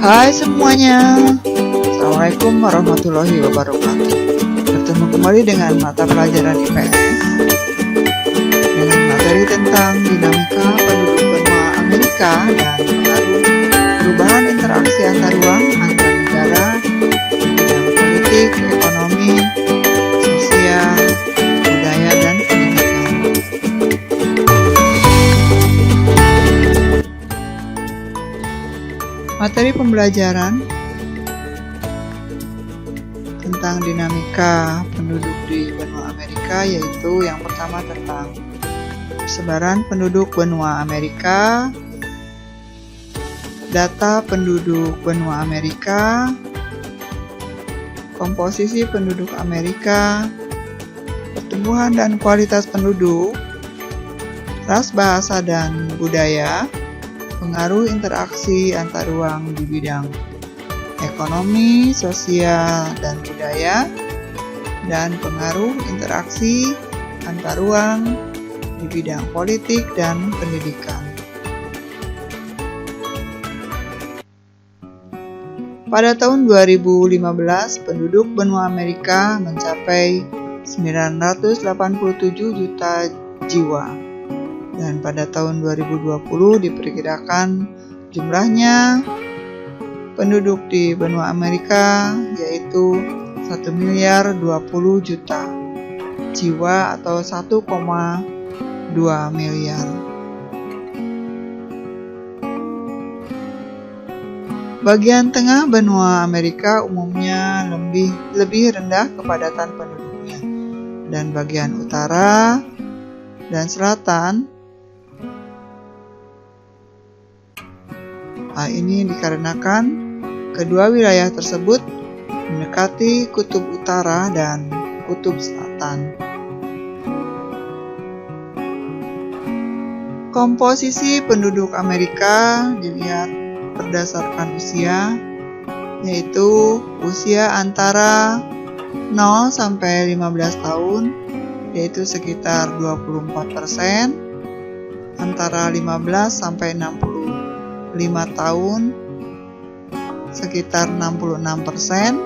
Hai semuanya, Assalamualaikum warahmatullahi wabarakatuh. Bertemu kembali dengan mata pelajaran IPS dengan materi tentang dinamika penduduk benua Amerika dan pengaruh perubahan interaksi antar ruang antar negara di bidang politik, ekonomi, sosial, budaya, dan pendidikan. Materi pembelajaran tentang dinamika penduduk di benua Amerika, yaitu yang pertama tentang persebaran penduduk benua Amerika, data penduduk benua Amerika, komposisi penduduk Amerika, pertumbuhan dan kualitas penduduk, ras, bahasa, dan budaya, pengaruh interaksi antar ruang di bidang ekonomi, sosial, dan budaya, dan pengaruh interaksi antar ruang di bidang politik dan pendidikan. Pada tahun 2015, penduduk benua Amerika mencapai 987 juta jiwa, dan pada tahun 2020 diperkirakan jumlahnya penduduk di benua Amerika yaitu 1 miliar 20 juta jiwa atau 1,2 miliar. Bagian tengah benua Amerika umumnya lebih rendah kepadatan penduduknya, dan bagian utara dan selatan. Hal ini dikarenakan kedua wilayah tersebut mendekati kutub utara dan kutub selatan. Komposisi penduduk Amerika dilihat berdasarkan usia, yaitu usia antara 0 sampai 15 tahun, yaitu sekitar 24%, antara 15 sampai 65 tahun sekitar 66%,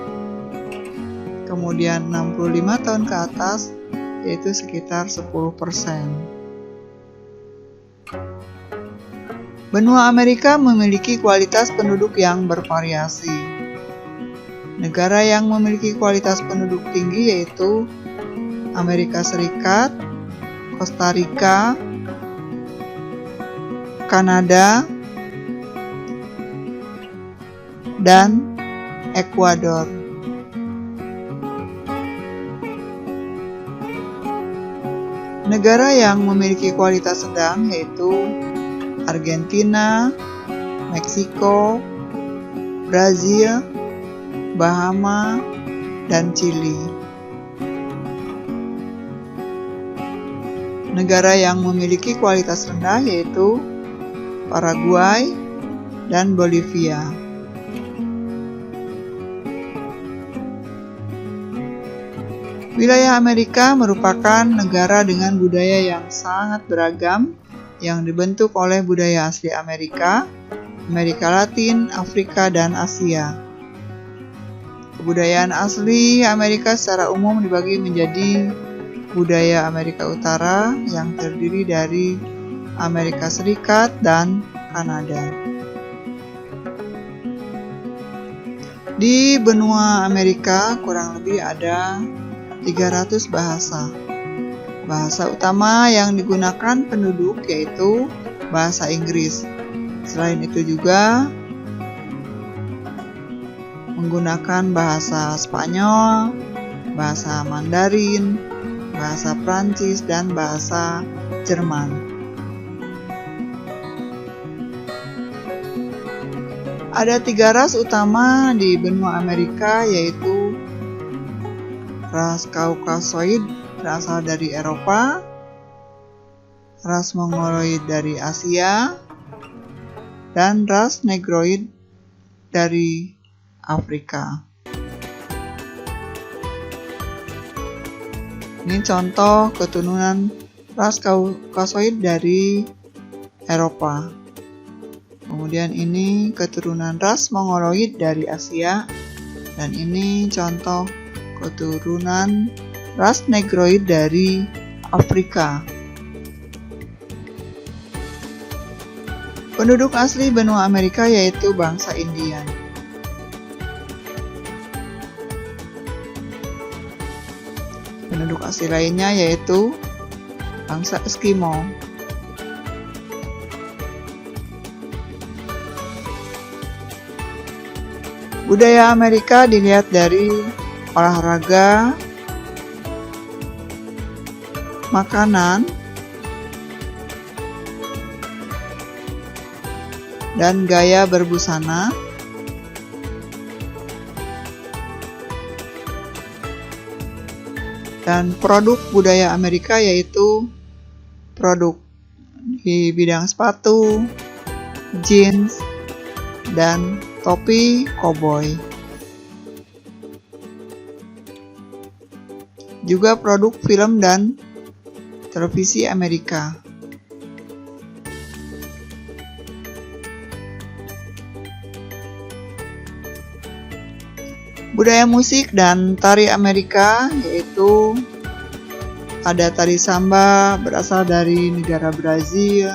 kemudian 65 tahun ke atas yaitu sekitar 10%. Benua Amerika memiliki kualitas penduduk yang bervariasi. Negara yang memiliki kualitas penduduk tinggi yaitu Amerika Serikat, Kosta Rika, Kanada, dan Ekuador. Negara yang memiliki kualitas sedang yaitu Argentina, Meksiko, Brazil, Bahama, dan Chili. Negara yang memiliki kualitas rendah yaitu Paraguay dan Bolivia. Wilayah Amerika merupakan negara dengan budaya yang sangat beragam yang dibentuk oleh budaya asli Amerika, Amerika Latin, Afrika, dan Asia. Kebudayaan asli Amerika secara umum dibagi menjadi budaya Amerika Utara yang terdiri dari Amerika Serikat dan Kanada. Di benua Amerika kurang lebih ada 300 bahasa. Bahasa utama yang digunakan penduduk yaitu bahasa Inggris. Selain itu juga menggunakan bahasa Spanyol, bahasa Mandarin, bahasa Prancis, dan bahasa Jerman. Ada 3 ras utama di benua Amerika yaitu ras Kaukasoid berasal dari Eropa, ras Mongoloid dari Asia, dan ras Negroid dari Afrika. Ini contoh keturunan ras Kaukasoid dari Eropa. Kemudian ini keturunan ras Mongoloid dari Asia, dan ini contoh keturunan ras Negroid dari Afrika. Penduduk asli benua Amerika yaitu bangsa Indian. Penduduk asli lainnya yaitu bangsa Eskimo. Budaya Amerika dilihat dari olahraga, makanan, dan gaya berbusana. Dan produk budaya Amerika yaitu produk di bidang sepatu, jeans, dan topi koboi. Juga produk film dan televisi Amerika. Budaya musik dan tari Amerika yaitu ada tari samba berasal dari negara Brazil,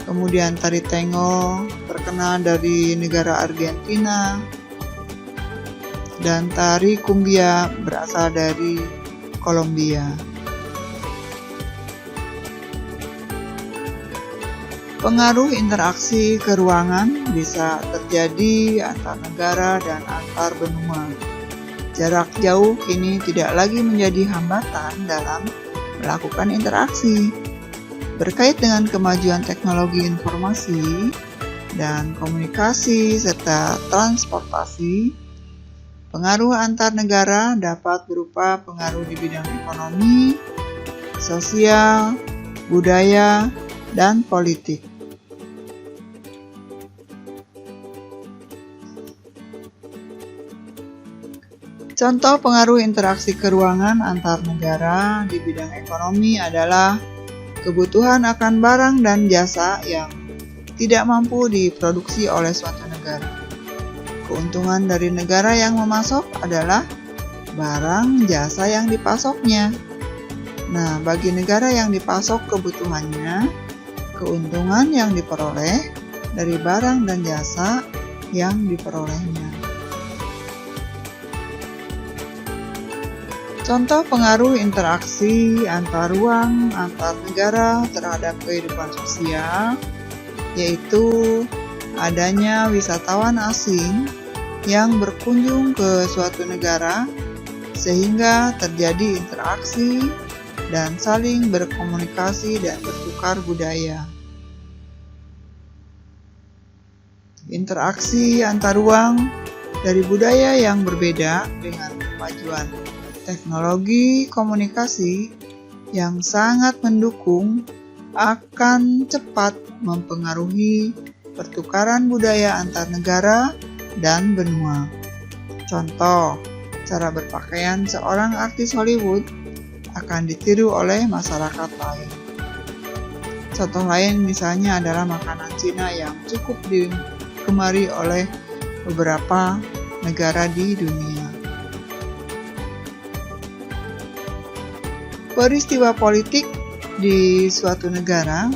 kemudian tari tango terkenal dari negara Argentina, dan tari cumbia berasal dari Kolombia. Pengaruh interaksi ke ruangan bisa terjadi antar negara dan antar benua. Jarak jauh kini tidak lagi menjadi hambatan dalam melakukan interaksi. Berkait dengan kemajuan teknologi informasi dan komunikasi serta transportasi, pengaruh antar negara dapat berupa pengaruh di bidang ekonomi, sosial, budaya, dan politik. Contoh pengaruh interaksi ke ruangan antar negara di bidang ekonomi adalah kebutuhan akan barang dan jasa yang tidak mampu diproduksi oleh suatu negara. Keuntungan dari negara yang memasok adalah barang jasa yang dipasoknya. Nah, bagi negara yang dipasok kebutuhannya, keuntungan yang diperoleh dari barang dan jasa yang diperolehnya. Contoh pengaruh interaksi antar ruang antar negara terhadap kehidupan sosial yaitu adanya wisatawan asing yang berkunjung ke suatu negara sehingga terjadi interaksi dan saling berkomunikasi dan bertukar budaya. Interaksi antar ruang dari budaya yang berbeda dengan kemajuan teknologi komunikasi yang sangat mendukung akan cepat mempengaruhi pertukaran budaya antar negara dan benua. Contoh, cara berpakaian seorang artis Hollywood akan ditiru oleh masyarakat lain. Contoh lain misalnya adalah makanan Cina yang cukup digemari oleh beberapa negara di dunia. Peristiwa politik di suatu negara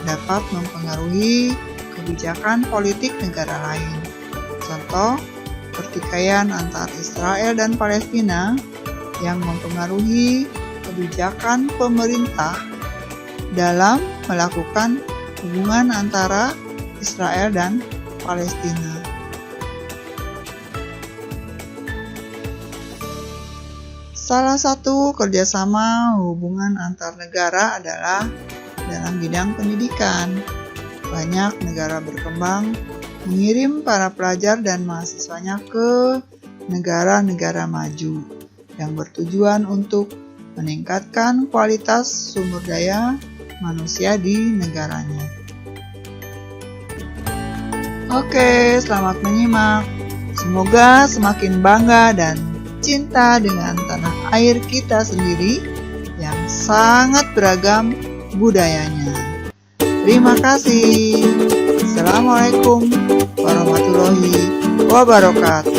dapat mempengaruhi kebijakan politik negara lain. Contoh, pertikaian antar Israel dan Palestina yang mempengaruhi kebijakan pemerintah dalam melakukan hubungan antara Israel dan Palestina. Salah satu kerjasama hubungan antar negara adalah dalam bidang pendidikan. Banyak negara berkembang mengirim para pelajar dan mahasiswanya ke negara-negara maju yang bertujuan untuk meningkatkan kualitas sumber daya manusia di negaranya. Oke, selamat menyimak. Semoga semakin bangga dan cinta dengan tanah air kita sendiri yang sangat beragam budayanya. Terima kasih. Selamat Wassalamualaikum warahmatullahi wabarakatuh.